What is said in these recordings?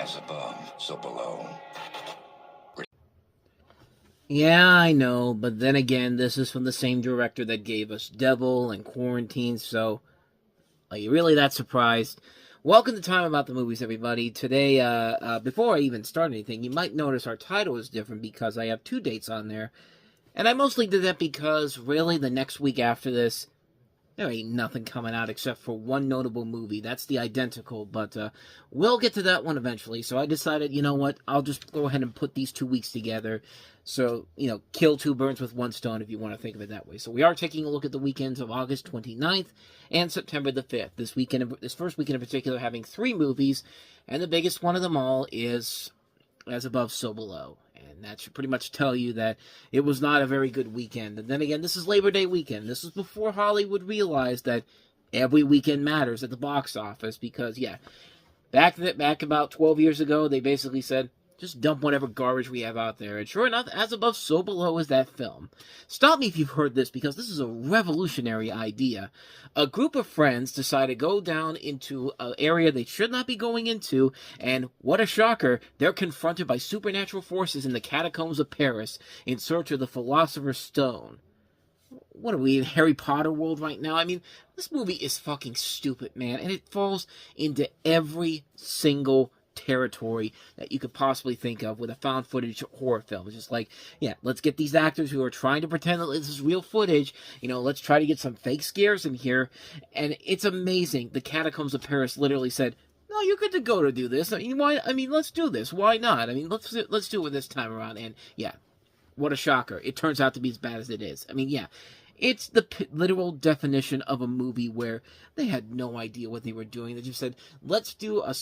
As above, so below. Yeah, I know, but then again, this is from the same director that gave us Devil and Quarantine, so are you really that surprised? Welcome to Time About the Movies, everybody. Today, before I even start anything, you might notice our title is different because I have two dates on there. And I mostly did that because, really, the next week after this, there ain't nothing coming out except for one notable movie. That's The Identical, but we'll get to that one eventually. So I decided, you know what, I'll just go ahead and put these 2 weeks together. So, kill two birds with one stone if you want to think of it that way. So we are taking a look at the weekends of August 29th and September the 5th. This first weekend in particular, having 3 movies, and the biggest one of them all is As Above, So Below. And that should pretty much tell you that it was not a very good weekend. And then again, this is Labor Day weekend. This is before Hollywood realized that every weekend matters at the box office. Because, yeah, back about 12 years ago, they basically said, just dump whatever garbage we have out there. And sure enough, As Above, So Below is that film. Stop me if you've heard this, because this is a revolutionary idea. A group of friends decide to go down into an area they should not be going into, and what a shocker, they're confronted by supernatural forces in the catacombs of Paris in search of the Philosopher's Stone. What are we, in Harry Potter world right now? I mean, this movie is fucking stupid, man, and it falls into every single territory that you could possibly think of with a found footage horror film. It's just like, yeah, let's get these actors who are trying to pretend that this is real footage, let's try to get some fake scares in here, and it's amazing. The Catacombs of Paris literally said, no, you're good to go to do this. Let's do this. Why not? Let's do it this time around. And yeah, what a shocker. It turns out to be as bad as it is. It's the literal definition of a movie where they had no idea what they were doing. They just said, let's do a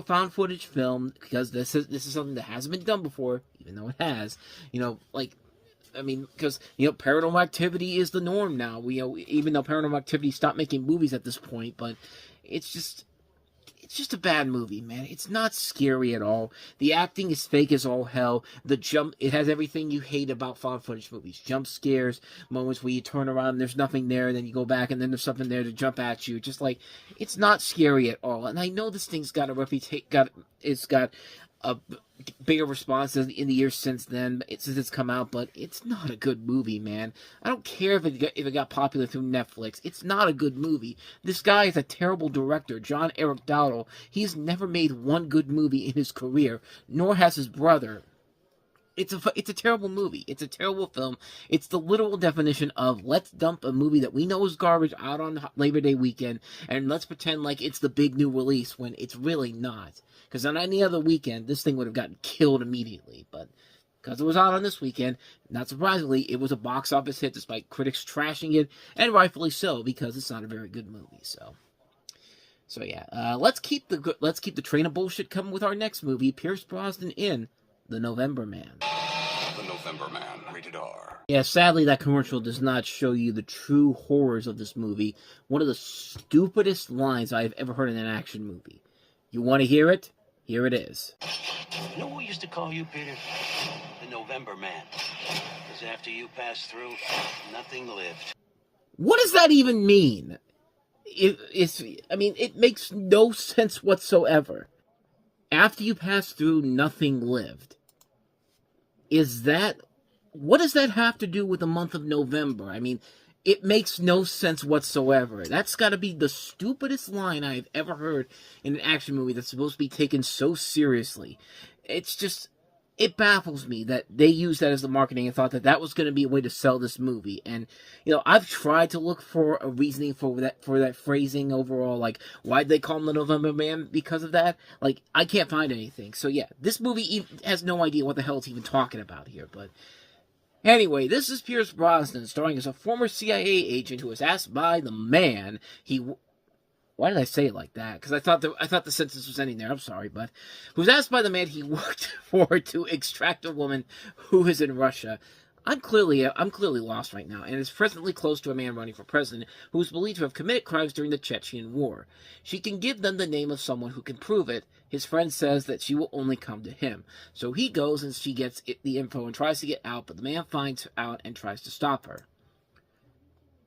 found footage film because this is something that hasn't been done before, even though it has. Because Paranormal Activity is the norm now. Even though Paranormal Activity stopped making movies at this point, but it's just a bad movie, man. It's not scary at all. The acting is fake as all hell. It has everything you hate about found footage movies. Jump scares, moments where you turn around and there's nothing there, and then you go back and then there's something there to jump at you. Just like, it's not scary at all. And I know this thing's got a reputation, it's got a bigger response in the years since it's come out, but it's not a good movie, man. I don't care if it got popular through Netflix. It's not a good movie. This guy is a terrible director, John Eric Dowdle. He's never made one good movie in his career, nor has his brother. It's a terrible movie. It's a terrible film. It's the literal definition of, let's dump a movie that we know is garbage out on Labor Day weekend, and let's pretend like it's the big new release when it's really not. Because on any other weekend, this thing would have gotten killed immediately. But because it was out on this weekend, not surprisingly, it was a box office hit despite critics trashing it, and rightfully so, because it's not a very good movie. So yeah, let's keep the train of bullshit coming with our next movie, Pierce Brosnan in The November Man. The November Man, rated R. Yeah, sadly, that commercial does not show you the true horrors of this movie. One of the stupidest lines I've ever heard in an action movie. You want to hear it? Here it is. You know what we used to call you, Peter? The November Man. Because after you passed through, nothing lived. What does that even mean? It makes no sense whatsoever. After you pass through, nothing lived. What does that have to do with the month of November? It makes no sense whatsoever. That's got to be the stupidest line I've ever heard in an action movie that's supposed to be taken so seriously. It baffles me that they used that as the marketing and thought that was going to be a way to sell this movie. And, I've tried to look for a reasoning for that phrasing overall, like, why'd they call him the November Man because of that? Like, I can't find anything. So, yeah, this movie has no idea what the hell it's even talking about here, but anyway, this is Pierce Brosnan, starring as a former CIA agent who was asked by the man why did I say it like that? Because I thought the sentence was ending there. I'm sorry, but who was asked by the man he worked for to extract a woman who is in Russia. I'm clearly lost right now, and is presently close to a man running for president who is believed to have committed crimes during the Chechen War. She can give them the name of someone who can prove it. His friend says that she will only come to him. So he goes and she gets the info and tries to get out, but the man finds out and tries to stop her.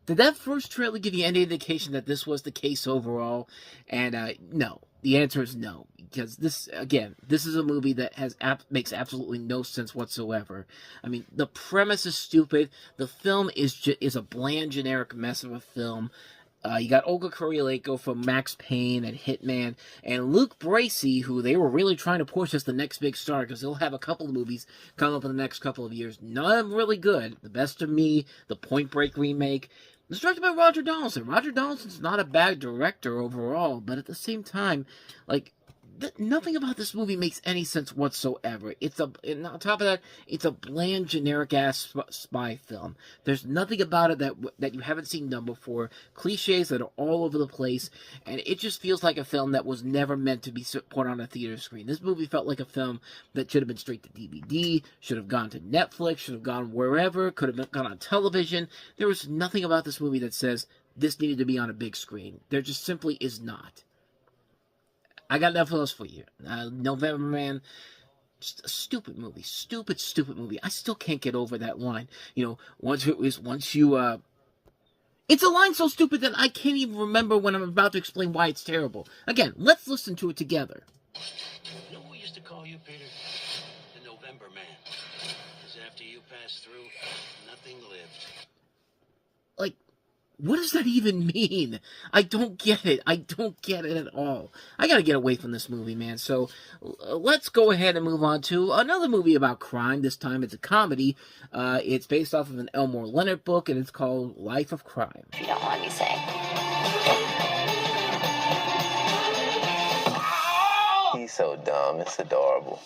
Did that first trailer give you any indication that this was the case overall? And no. the answer is no, because this is a movie that makes absolutely no sense whatsoever. I mean, the premise is stupid. The film is a bland, generic mess of a film. You got Olga Kurylenko from Max Payne and Hitman, and Luke Bracey, who they were really trying to push as the next big star, because he'll have a couple of movies come up in the next couple of years. None of them really good. The Best of Me, the Point Break remake. It's directed by Roger Donaldson. Roger Donaldson's not a bad director overall, but at the same time, like, nothing about this movie makes any sense whatsoever. And on top of that, it's a bland, generic-ass spy film. There's nothing about it that you haven't seen done before. Cliches that are all over the place, and it just feels like a film that was never meant to be put on a theater screen. This movie felt like a film that should have been straight to DVD, should have gone to Netflix, should have gone wherever, could have gone on television. There was nothing about this movie that says this needed to be on a big screen. There just simply is not. I got nothing else for you. November Man, just a stupid movie. Stupid movie. I still can't get over that line. You know, once you, it's a line so stupid that I can't even remember when I'm about to explain why it's terrible. Again, let's listen to it together. You know we used to call you, Peter? The November Man. Because after you passed through, nothing lived. Like, what does that even mean? I don't get it. I don't get it at all. I gotta get away from this movie, man. So, let's go ahead and move on to another movie about crime. This time it's a comedy. It's based off of an Elmore Leonard book, and it's called Life of Crime. If you don't mind me saying. He's so dumb. It's adorable.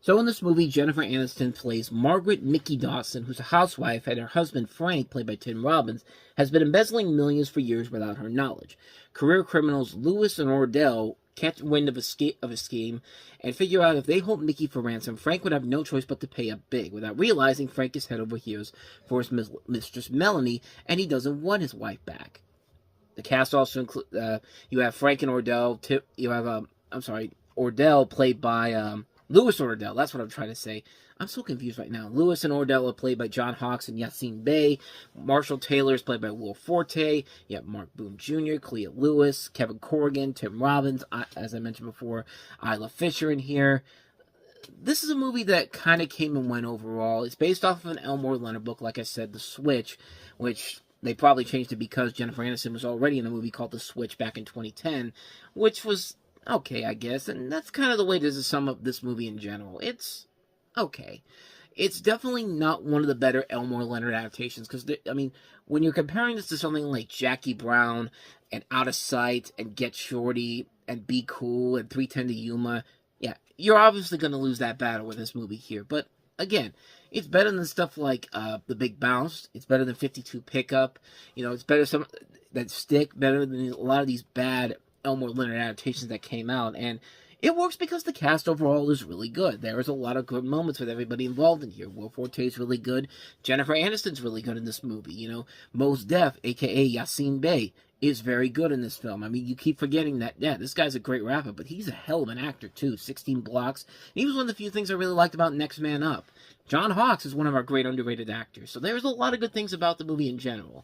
So in this movie, Jennifer Aniston plays Margaret Mickey Dawson, who's a housewife, and her husband, Frank, played by Tim Robbins, has been embezzling millions for years without her knowledge. Career criminals Lewis and Ordell catch wind of a scheme and figure out if they hold Mickey for ransom, Frank would have no choice but to pay up big, without realizing Frank is head over heels for his mistress Melanie, and he doesn't want his wife back. The cast also includes, you have Frank and Ordell, Ordell played by, Lewis and Ordell, that's what I'm trying to say. I'm so confused right now. Lewis and Ordell are played by John Hawkes and Yassine Bey. Marshall Taylor is played by Will Forte. You have Mark Boone Jr., Clea Lewis, Kevin Corrigan, Tim Robbins, as I mentioned before, Isla Fisher in here. This is a movie that kind of came and went overall. It's based off of an Elmore Leonard book, like I said, The Switch, which they probably changed it because Jennifer Aniston was already in a movie called The Switch back in 2010, which was okay, I guess, and that's kind of the way to sum up this movie in general. It's okay. It's definitely not one of the better Elmore Leonard adaptations, because, I mean, when you're comparing this to something like Jackie Brown, and Out of Sight, and Get Shorty, and Be Cool, and 3:10 to Yuma, yeah, you're obviously going to lose that battle with this movie here, but, again, it's better than stuff like The Big Bounce, it's better than 52 Pickup, you know, it's better than Stick, better than a lot of these bad Elmore Leonard adaptations that came out, and it works because the cast overall is really good. There is a lot of good moments with everybody involved in here. Will Forte is really good. Jennifer Aniston's really good in this movie. You know, Mos Def, a.k.a. Yassine Bey, is very good in this film. I mean, you keep forgetting that, yeah, this guy's a great rapper, but he's a hell of an actor, too. 16 Blocks. He was one of the few things I really liked about Next Man Up. John Hawkes is one of our great underrated actors. So there's a lot of good things about the movie in general.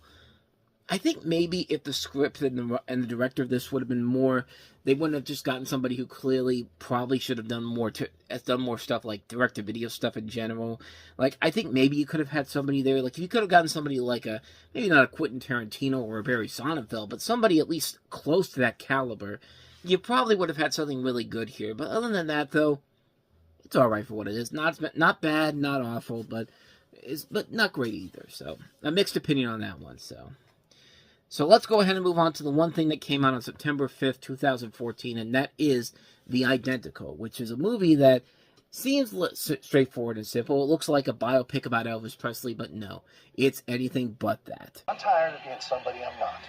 I think maybe if the script and the director of this would have been more, they wouldn't have just gotten somebody who clearly probably should have done more stuff like direct-to-video stuff in general. Like, I think maybe you could have had somebody there, like, if you could have gotten somebody like maybe not a Quentin Tarantino or a Barry Sonnenfeld, but somebody at least close to that caliber, you probably would have had something really good here. But other than that, though, it's alright for what it is. Not bad, not awful, but not great either. So, a mixed opinion on that one, So let's go ahead and move on to the one thing that came out on September 5th, 2014, and that is The Identical, which is a movie that seems straightforward and simple. It looks like a biopic about Elvis Presley, but no, it's anything but that. I'm tired of being somebody I'm not.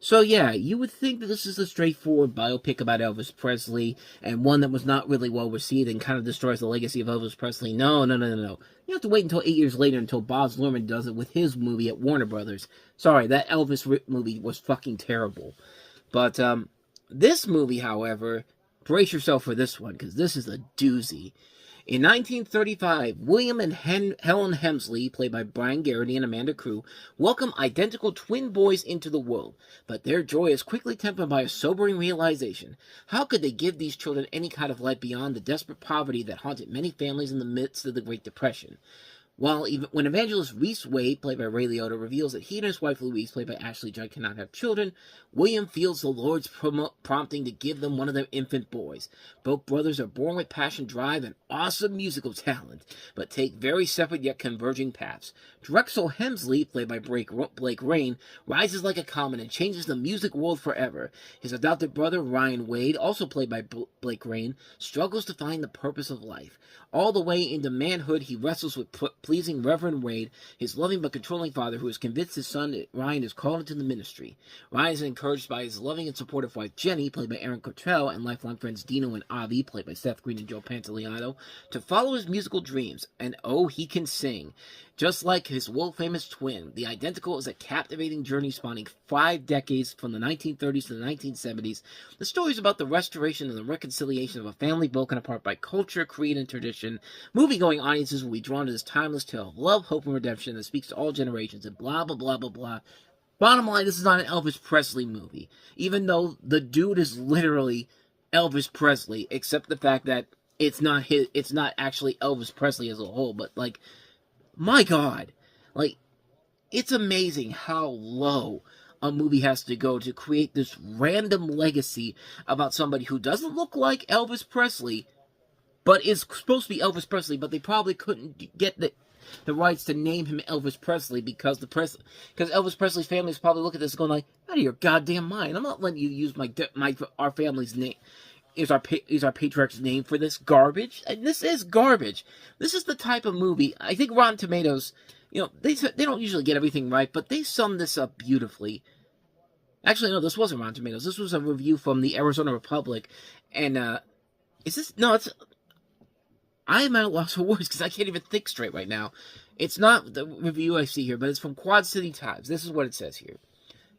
So yeah, you would think that this is a straightforward biopic about Elvis Presley, and one that was not really well received and kind of destroys the legacy of Elvis Presley. No. You have to wait until 8 years later until Boz Luhrmann does it with his movie at Warner Brothers. Sorry, that Elvis movie was fucking terrible. But this movie, however, brace yourself for this one, because this is a doozy. In 1935, William and Helen Hemsley, played by Brian Garrity and Amanda Crew, welcome identical twin boys into the world, but their joy is quickly tempered by a sobering realization. How could they give these children any kind of light beyond the desperate poverty that haunted many families in the midst of the Great Depression? When evangelist Reese Wade, played by Ray Liotta, reveals that he and his wife Louise, played by Ashley Judd, cannot have children, William feels the Lord's prompting to give them one of their infant boys. Both brothers are born with passion, drive, and awesome musical talent, but take very separate yet converging paths. Drexel Hemsley, played by Blake Rain, rises like a comet and changes the music world forever. His adopted brother, Ryan Wade, also played by Blake Rain, struggles to find the purpose of life. All the way into manhood, he wrestles with pleasing Reverend Wade, his loving but controlling father, who is convinced his son Ryan is called into the ministry. Ryan is encouraged by his loving and supportive wife Jenny, played by Erin Cottrell, and lifelong friends Dino and Avi, played by Seth Green and Joe Pantoliano, to follow his musical dreams. And oh, he can sing. Just like his world-famous twin, The Identical is a captivating journey spanning 5 decades from the 1930s to the 1970s. The story is about the restoration and the reconciliation of a family broken apart by culture, creed, and tradition. Movie-going audiences will be drawn to this timeless tale of love, hope, and redemption that speaks to all generations, and blah, blah, blah, blah, blah. Bottom line, this is not an Elvis Presley movie, even though the dude is literally Elvis Presley, except the fact that it's not actually Elvis Presley as a whole, but, like, my God, like, it's amazing how low a movie has to go to create this random legacy about somebody who doesn't look like Elvis Presley, but is supposed to be Elvis Presley, but they probably couldn't get the rights to name him Elvis Presley because Elvis Presley's family is probably looking at this going like, out of your goddamn mind. I'm not letting you use our family's name. Is our patriarch's name for this garbage? And this is garbage. This is the type of movie, I think Rotten Tomatoes, they don't usually get everything right, but they sum this up beautifully. Actually, no, this wasn't Rotten Tomatoes. This was a review from the Arizona Republic, and, I am at a loss for words because I can't even think straight right now. It's not the review I see here, but it's from Quad City Times. This is what it says here.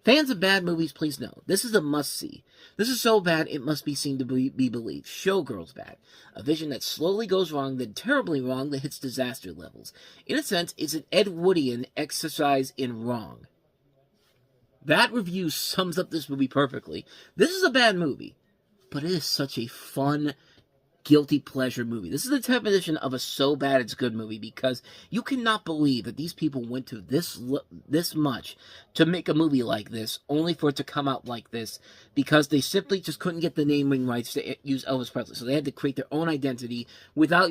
Fans of bad movies, please know, this is a must-see. This is so bad, it must be seen to be believed. Showgirls bad. A vision that slowly goes wrong, then terribly wrong, that hits disaster levels. In a sense, it's an Ed Woodian exercise in wrong. That review sums up this movie perfectly. This is a bad movie, but it is such a fun, guilty pleasure movie. This is the definition of a so bad it's good movie, because you cannot believe that these people went to this much to make a movie like this, only for it to come out like this, because they simply just couldn't get the naming rights to use Elvis Presley. So they had to create their own identity by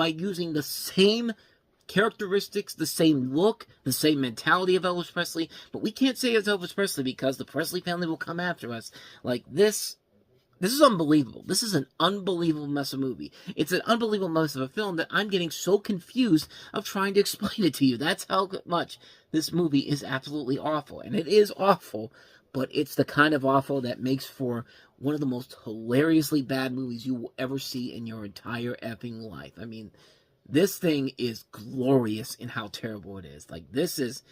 using the same characteristics, the same look, the same mentality of Elvis Presley. But we can't say it's Elvis Presley because the Presley family will come after us. Like this. This is unbelievable. This is an unbelievable mess of movie. It's an unbelievable mess of a film that I'm getting so confused of trying to explain it to you. That's how much this movie is absolutely awful. And it is awful, but it's the kind of awful that makes for one of the most hilariously bad movies you will ever see in your entire effing life. I mean, this thing is glorious in how terrible it is. Like, this is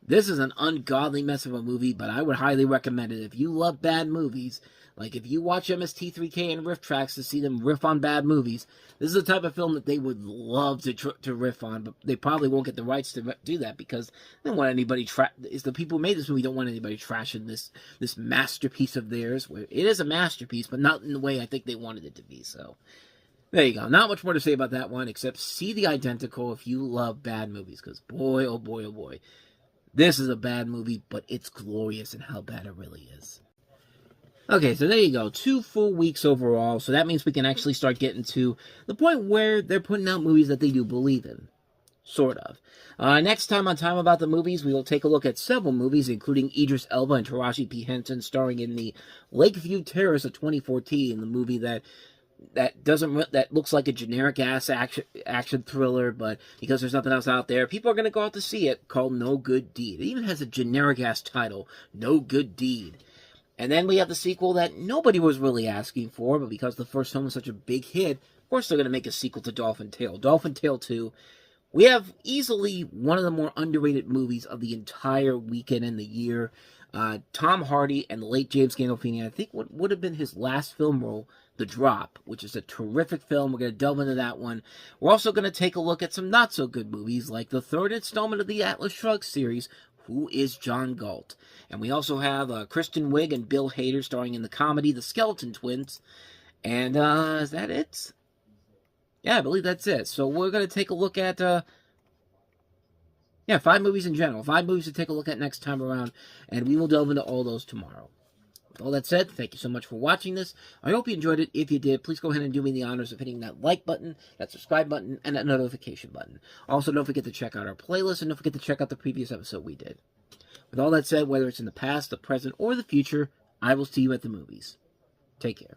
an ungodly mess of a movie, but I would highly recommend it. If you love bad movies, like if you watch MST3K and Riff Tracks to see them riff on bad movies, this is the type of film that they would love to riff on, but they probably won't get the rights to do that because they don't want anybody the people who made this movie don't want anybody trashing this masterpiece of theirs. It is a masterpiece, but not in the way I think they wanted it to be. So there you go. Not much more to say about that one, except see The Identical if you love bad movies, because boy, oh boy, oh boy. This is a bad movie, but it's glorious in how bad it really is. Okay, so there you go. 2 full weeks overall, so that means we can actually start getting to the point where they're putting out movies that they do believe in. Sort of. Next time on Time About the Movies, we will take a look at several movies, including Idris Elba and Taraji P. Henson starring in the Lakeview Terrace of 2014, the movie that looks like a generic ass action thriller, but because there's nothing else out there, people are going to go out to see it, called No Good Deed. It even has a generic ass title, No Good Deed. And then we have the sequel that nobody was really asking for, but because the first film was such a big hit, of course they're going to make a sequel to Dolphin Tale. Dolphin Tale 2. We have easily one of the more underrated movies of the entire weekend and the year. Tom Hardy and the late James Gandolfini, I think what would have been his last film role, The Drop, which is a terrific film. We're going to delve into that one. We're also going to take a look at some not-so-good movies, like the third installment of the Atlas Shrugged series, Who is John Galt? And we also have Kristen Wiig and Bill Hader starring in the comedy The Skeleton Twins. And is that it? Yeah, I believe that's it. So we're going to take a look at... 5 movies in general. 5 movies to take a look at next time around, and we will delve into all those tomorrow. With all that said, thank you so much for watching this. I hope you enjoyed it. If you did, please go ahead and do me the honors of hitting that like button, that subscribe button, and that notification button. Also, don't forget to check out our playlist, and don't forget to check out the previous episode we did. With all that said, whether it's in the past, the present, or the future, I will see you at the movies. Take care.